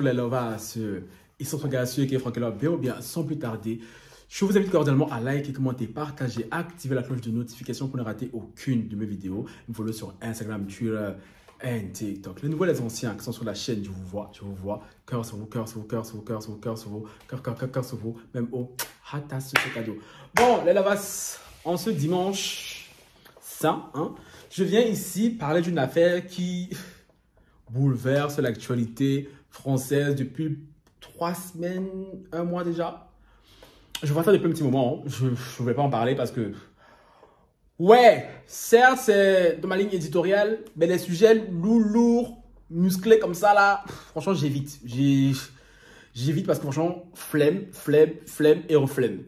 les lovas, ils sont regardés sur qui est Franck Love, bien, sans plus tarder, je vous invite cordialement à liker, commenter, partager, activer la cloche de notification pour ne rater aucune de mes vidéos. Me follow sur Instagram, Twitter et TikTok. Les nouveaux, les anciens qui sont sur la chaîne, je vous vois. Cœur sur vous, cœur sur vous, cœur sur vous, cœur sur vous, cœur sur vous, cœur sur vous, même au hatas sur ce cadeau. Bon, les lovas, en ce dimanche saint, je viens ici parler d'une affaire qui bouleverse l'actualité française depuis 3 semaines, 1 mois déjà. Je vois ça depuis un petit moment. Je ne vais pas en parler parce que... Ouais, certes, c'est de ma ligne éditoriale, mais les sujets lourds, musclés comme ça, là, franchement, j'évite. J'évite parce que franchement, flemme et reflemme.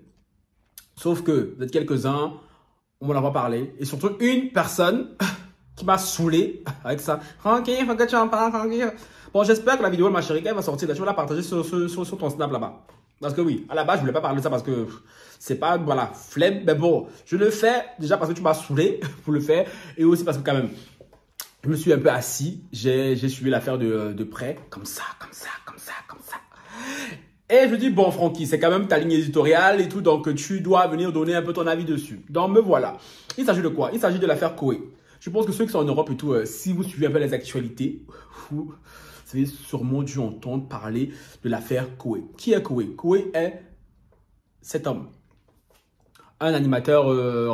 Sauf que, vous êtes quelques-uns, on m'en a parlé. Et surtout, une personne qui m'a saoulé avec ça. Tranquille, faut que tu en parles, tranquille. Bon, j'espère que la vidéo de ma chérie, elle va sortir. Je vais la partager sur ton snap là-bas. Parce que oui, à la base, je voulais pas parler de ça parce que c'est pas, voilà, flemme. Mais bon, je le fais déjà parce que tu m'as saoulé pour le faire. Et aussi parce que quand même, je me suis un peu assis. J'ai suivi l'affaire de près. Comme ça. Et je dis, bon, Francky, c'est quand même ta ligne éditoriale et tout. Donc, tu dois venir donner un peu ton avis dessus. Donc, me voilà. Il s'agit de quoi? Il s'agit de l'affaire Koé. Je pense que ceux qui sont en Europe et tout, si vous suivez un peu les actualités, vous avez sûrement dû entendre parler de l'affaire Koé. Qui est Koé? Koé est cet homme. Un animateur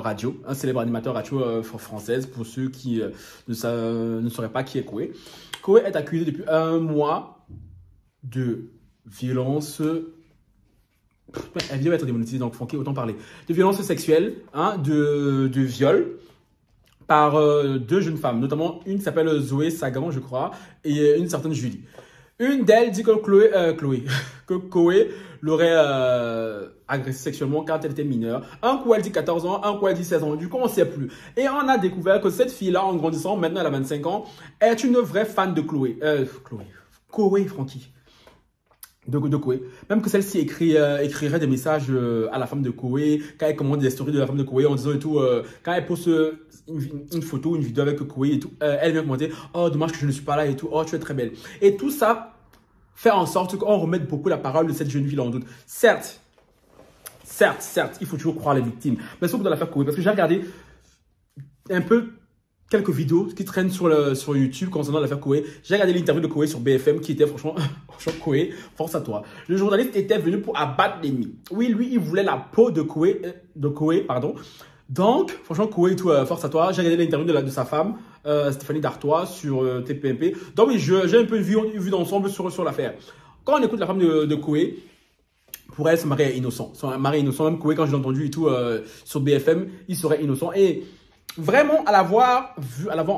radio, un célèbre animateur radio française, pour ceux qui ne sauraient pas qui est Koé. Koé est accusé depuis 1 mois de violence. Elle vient d'être démonétisée, donc Francky, autant parler. De violence sexuelle, de viol par 2 jeunes femmes, notamment une qui s'appelle Zoé Sagan, je crois, et une certaine Julie. Une d'elles dit que Koé l'aurait agressée sexuellement quand elle était mineure. Un coup, elle dit 14 ans, un coup, elle dit 16 ans. Du coup, on ne sait plus. Et on a découvert que cette fille-là, en grandissant, maintenant elle a 25 ans, est une vraie fan de Koé, Francky. De Koé. Même que celle-ci écrirait des messages à la femme de Koé, quand elle commande des stories de la femme de Koé en disant et tout, quand elle poste une photo, une vidéo avec Koé et tout, elle vient commenter, oh dommage que je ne suis pas là et tout, oh tu es très belle. Et tout ça fait en sorte qu'on remette beaucoup la parole de cette jeune fille en doute. Certes, il faut toujours croire les victimes, mais sauf dans l'affaire Koé, parce que j'ai regardé un peu quelques vidéos qui traînent sur YouTube concernant l'affaire Koé. J'ai regardé l'interview de Koé sur BFM qui était franchement Koé, force à toi. Le journaliste était venu pour abattre l'ennemi. Oui, lui, il voulait la peau de Koé, Donc, franchement, Koé, tout, force à toi. J'ai regardé l'interview de sa femme, Stéphanie Dartois, sur TPMP. Donc oui, j'ai un peu vu d'ensemble sur l'affaire. Quand on écoute la femme de Koé, pour elle, son mari est innocent. Son mari est innocent. Même Koé, quand je l'ai entendu et tout sur BFM, il serait innocent. Et vraiment, à l'avoir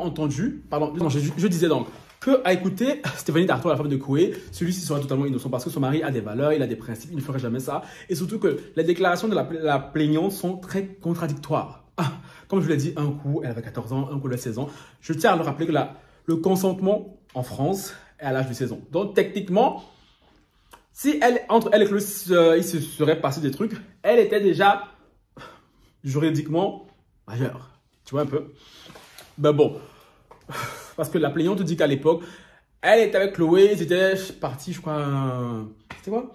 entendu, pardon, non, je disais donc, que à écouter Stéphanie Dartois, la femme de Koé, celui-ci serait totalement innocent parce que son mari a des valeurs, il a des principes, il ne ferait jamais ça. Et surtout que les déclarations de la plaignante sont très contradictoires. Comme je l'ai dit, un coup, elle avait 14 ans, un coup, elle avait 16 ans. Je tiens à le rappeler que le consentement en France est à l'âge de 16 ans. Donc, techniquement, si entre elle et lui, il se serait passé des trucs, elle était déjà juridiquement majeure. Tu vois un peu? Ben bon, parce que la plaignante dit qu'à l'époque, elle était avec Chloé, ils étaient partis, je crois, c'était quoi?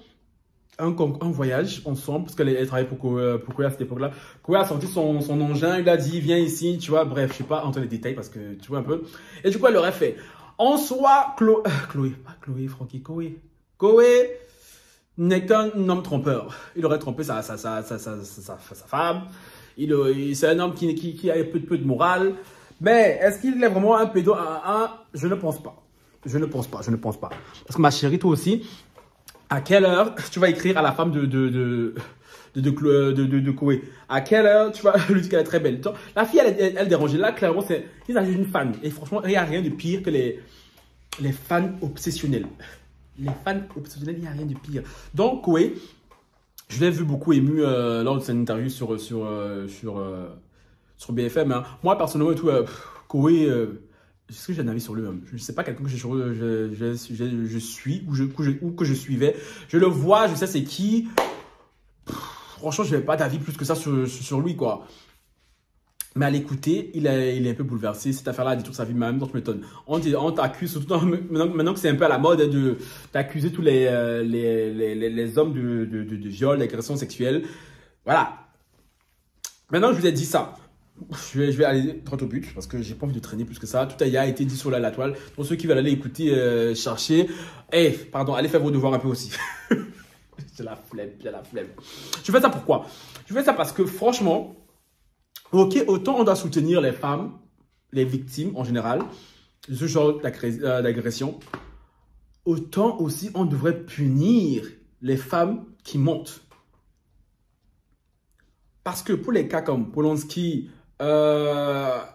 Un voyage ensemble, parce qu'elle travaillait pour Koé à cette époque-là. Koé a sorti son engin, il a dit, viens ici, tu vois, bref, je sais pas, entre les détails, parce que tu vois un peu. Et du coup, elle l'aurait fait. En soi, Koé n'est qu'un homme trompeur. Il aurait trompé sa femme. C'est un homme qui a peu de morale. Mais est-ce qu'il est vraiment un pédo Je ne pense pas. Je ne pense pas. Parce que ma chérie, toi aussi, à quelle heure tu vas écrire à la femme de Koé? À quelle heure tu vas lui dire qu'elle est très belle? Donc, la fille, elle dérange. Là, clairement, il s'agit d'une fan. Et franchement, il n'y a rien de pire que les fans obsessionnels. Les fans obsessionnels, il n'y a rien de pire. Donc, Koé, je l'ai vu beaucoup ému lors de cette interview sur BFM. Hein. Moi, personnellement, et tout, Koé, est-ce que j'ai un avis sur lui même? Je ne sais pas quelqu'un que je suis ou que je suivais. Je le vois, je sais c'est qui. Franchement, je n'avais pas d'avis plus que ça sur lui, quoi. Mais à l'écouter, il est un peu bouleversé. Cette affaire-là a détruit sa vie, mais en même temps, je m'étonne. On t'accuse, surtout maintenant que c'est un peu à la mode d'accuser tous les hommes de viol, d'agression sexuelle. Voilà. Maintenant, je vous ai dit ça. Je vais aller droit au but parce que j'ai pas envie de traîner plus que ça. Tout a été dit sur la toile. Pour ceux qui veulent aller écouter, chercher, pardon, allez faire vos devoirs un peu aussi. J'ai la flemme, j'ai la flemme. Je fais ça pourquoi? Je fais ça parce que franchement, ok, autant on doit soutenir les femmes, les victimes en général, de ce genre d'agression, autant aussi on devrait punir les femmes qui mentent. Parce que pour les cas comme Polanski,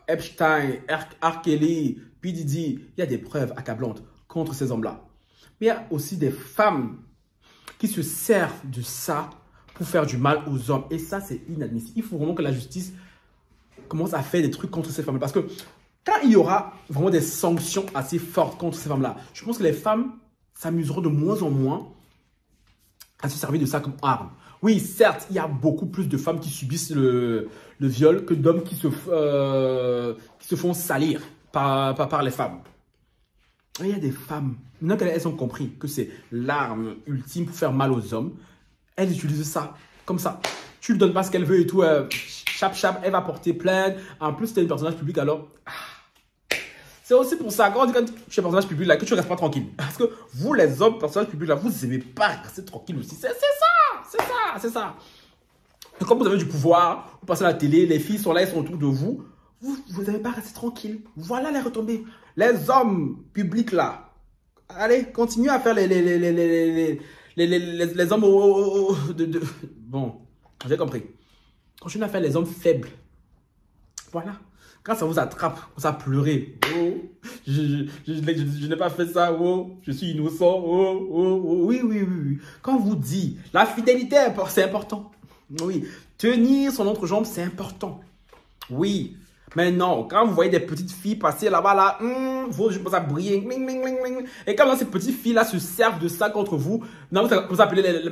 Epstein, R. Kelly, P. Diddy, il y a des preuves accablantes contre ces hommes-là. Mais il y a aussi des femmes qui se servent de ça pour faire du mal aux hommes. Et ça, c'est inadmissible. Il faut vraiment que la justice commence à faire des trucs contre ces femmes. Parce que quand il y aura vraiment des sanctions assez fortes contre ces femmes-là, je pense que les femmes s'amuseront de moins en moins à se servir de ça comme arme. Oui, certes, il y a beaucoup plus de femmes qui subissent le viol que d'hommes qui se font salir par les femmes. Il y a des femmes, maintenant qu'elles ont compris que c'est l'arme ultime pour faire mal aux hommes, elles utilisent ça, comme ça. Tu lui donnes pas ce qu'elle veut et tout, chap, elle va porter plainte. En plus, tu es un personnage public, alors... C'est aussi pour ça, quand on dit que tu es un personnage public, là, que tu ne restes pas tranquille. Parce que vous, les hommes, personnages publics, là, vous n'aimez pas rester tranquille aussi. C'est ça. Et comme vous avez du pouvoir, vous passez à la télé, les filles sont là, elles sont autour de vous. Vous n'avez pas resté tranquille. Voilà les retombées. Les hommes publics, là, allez, continuez à faire les hommes Bon, j'ai compris. Continuez à faire les hommes faibles. Voilà. Quand ça vous attrape, vous a pleuré. Oh, je n'ai pas fait ça. Oh, je suis innocent. Oui. Quand vous dit la fidélité, c'est important. Oui. Tenir son autre jambe, c'est important. Oui. Mais non, quand vous voyez des petites filles passer là-bas, là, vos yeux commencent à briller. Et quand ces petites filles-là se servent de ça contre vous, non, vous appelez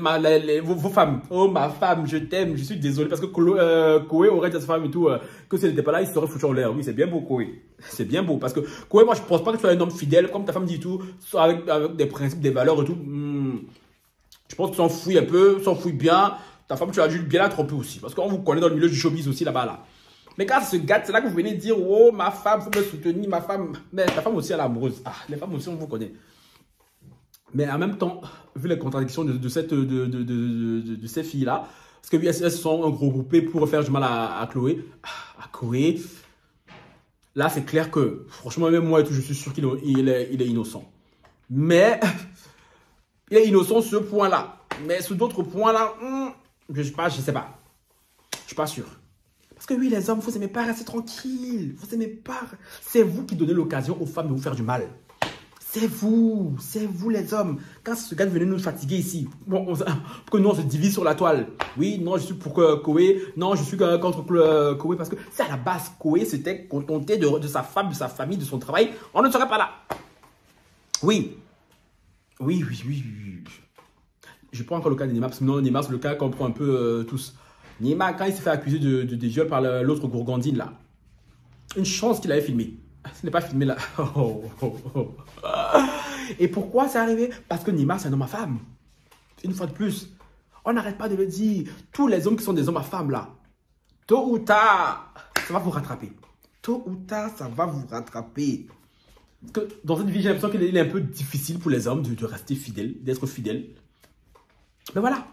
vos femmes. Oh, ma femme, je t'aime, je suis désolé. Parce que Koé aurait dit à sa femme et tout, que si elle n'était pas là, il serait foutu en l'air. Oui, c'est bien beau, Koé. C'est bien beau. Parce que Koé, moi, je ne pense pas que tu sois un homme fidèle, comme ta femme dit tout, avec des principes, des valeurs et tout. Je pense que tu s'en fouilles un peu, s'en fouilles bien. Ta femme, tu as dû bien la tromper aussi. Parce qu'on vous connaît dans le milieu du showbiz aussi, là-bas, là. Mais quand ça se gâte, c'est là que vous venez dire, oh, ma femme, faut me soutenir, ma femme. Mais la femme aussi, elle est amoureuse. Ah, les femmes aussi, on vous connaît. Mais en même temps, vu les contradictions de ces filles-là, parce que elles sont regroupées pour faire du mal à Chloé, à Koé, là, c'est clair que, franchement, même moi, je suis sûr qu'il est innocent. Mais, il est innocent sur ce point-là. Mais sur d'autres points-là, je sais pas. Je suis pas sûr. Parce que oui, les hommes, vous n'aimez pas rester tranquille. Vous n'aimez pas. C'est vous qui donnez l'occasion aux femmes de vous faire du mal. C'est vous les hommes. Quand ce gars venait nous fatiguer ici, bon, pour que nous on se divise sur la toile. Oui, non, je suis pour Koé. Non, je suis contre Koé. Parce que c'est à la base, Koé s'était contenté de sa femme, de sa famille, de son travail. On ne serait pas là. Oui. Je prends encore le cas de Neymar, parce que non, Neymar, c'est le cas qu'on prend un peu tous. Neymar, quand il s'est fait accuser de viol par l'autre gourgandine, là, une chance qu'il avait filmé. Ce n'est pas filmé, là. Et pourquoi c'est arrivé? Parce que Neymar, c'est un homme à femme. Une fois de plus, on n'arrête pas de le dire. Tous les hommes qui sont des hommes à femmes, là, tôt ou tard, ça va vous rattraper. Tôt ou tard, ça va vous rattraper. Parce que dans cette vie, j'ai l'impression qu'il est un peu difficile pour les hommes de rester fidèles, d'être fidèles. Mais voilà.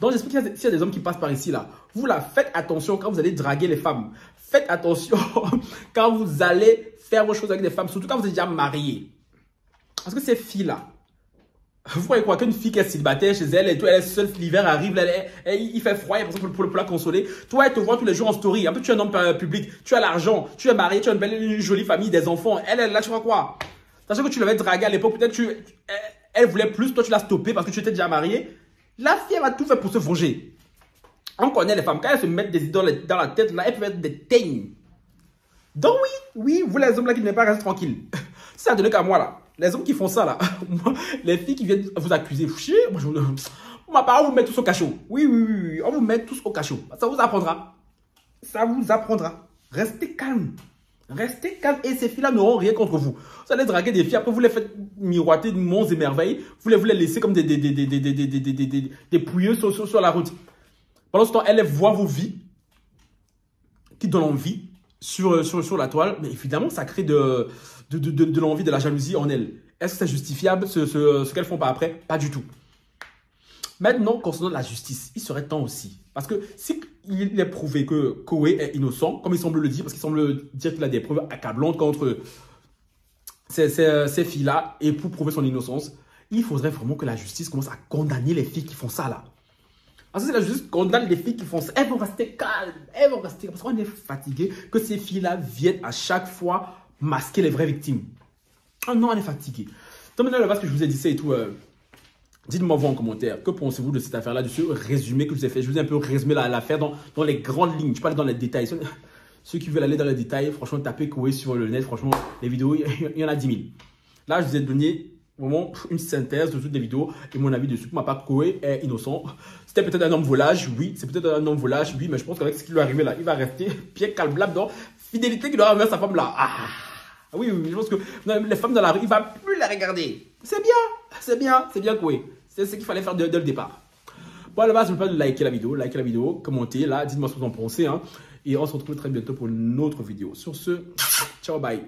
Donc, j'explique s'il y a des hommes qui passent par ici, là. Vous, là, faites attention quand vous allez draguer les femmes. Faites attention quand vous allez faire vos choses avec des femmes, surtout quand vous êtes déjà mariés. Parce que ces filles-là, vous croyez quoi? Qu'une fille qui est célibataire chez elle, et tout, elle est seule, l'hiver arrive, il fait froid, il y a personne pour la consoler. Toi, elle te voit tous les jours en story. En plus, tu es un homme public, tu as l'argent, tu es marié, tu as une jolie famille, des enfants. Elle est là, tu vois quoi? Sachant que tu l'avais draguée à l'époque, peut-être elle voulait plus, toi tu l'as stoppé parce que tu étais déjà marié. La fille, elle va tout faire pour se venger. On connaît les femmes. Quand elles se mettent des idées dans la tête, là, elles peuvent être des teignes. Donc oui, vous les hommes là qui n'aiment pas rester tranquilles. Ça a donné qu'à moi là. Les hommes qui font ça là. Les filles qui viennent vous accuser. Ma part, on vous met tous au cachot. Oui. On vous met tous au cachot. Ça vous apprendra. Ça vous apprendra. Restez calme. Restez calme et ces filles-là n'auront rien contre vous. Vous allez draguer des filles, après vous les faites miroiter de monts et merveilles. Vous les laissez comme des pouilleux sur la route. Pendant ce temps, elles voient vos vies qui donnent envie sur la toile. Mais évidemment, ça crée de l'envie, de la jalousie en elles. Est-ce que c'est justifiable ce qu'elles font par après? Pas du tout. Maintenant, concernant la justice, il serait temps aussi. Parce que si il est prouvé que Koé est innocent, comme il semble le dire, parce qu'il semble dire qu'il a des preuves accablantes contre ces filles-là, et pour prouver son innocence, il faudrait vraiment que la justice commence à condamner les filles qui font ça là. Parce que si la justice condamne les filles qui font ça, elles vont rester calmes, elles vont rester, parce qu'on est fatigué que ces filles-là viennent à chaque fois masquer les vraies victimes. Ah non, on est fatigué. Donc maintenant, parce que je vous ai dit ça et tout, dites-moi vous en commentaire, que pensez-vous de cette affaire-là, de ce résumé que je vous ai fait. Je vous ai un peu résumé l'affaire dans les grandes lignes. Je parle dans les détails. Ceux qui veulent aller dans les détails, franchement, tapez Koé sur le net. Franchement, les vidéos, il y en a 10 000. Là, je vous ai donné vraiment une synthèse de toutes les vidéos et mon avis dessus. Pour ma part, Koé est innocent. C'était peut-être un homme volage, oui. C'est peut-être un homme volage, oui. Mais je pense qu'avec ce qui lui est arrivé là, il va rester pied calme là-dedans. Fidélité qu'il doit avoir à sa femme là. Ah oui, je pense que les femmes dans la rue, il ne va plus les regarder. C'est bien Koé. C'est ce qu'il fallait faire dès le départ. Bon, à la base, n'oubliez pas de liker la vidéo, commentez là, dites-moi ce que vous en pensez. Hein, et on se retrouve très bientôt pour une autre vidéo. Sur ce, ciao, bye.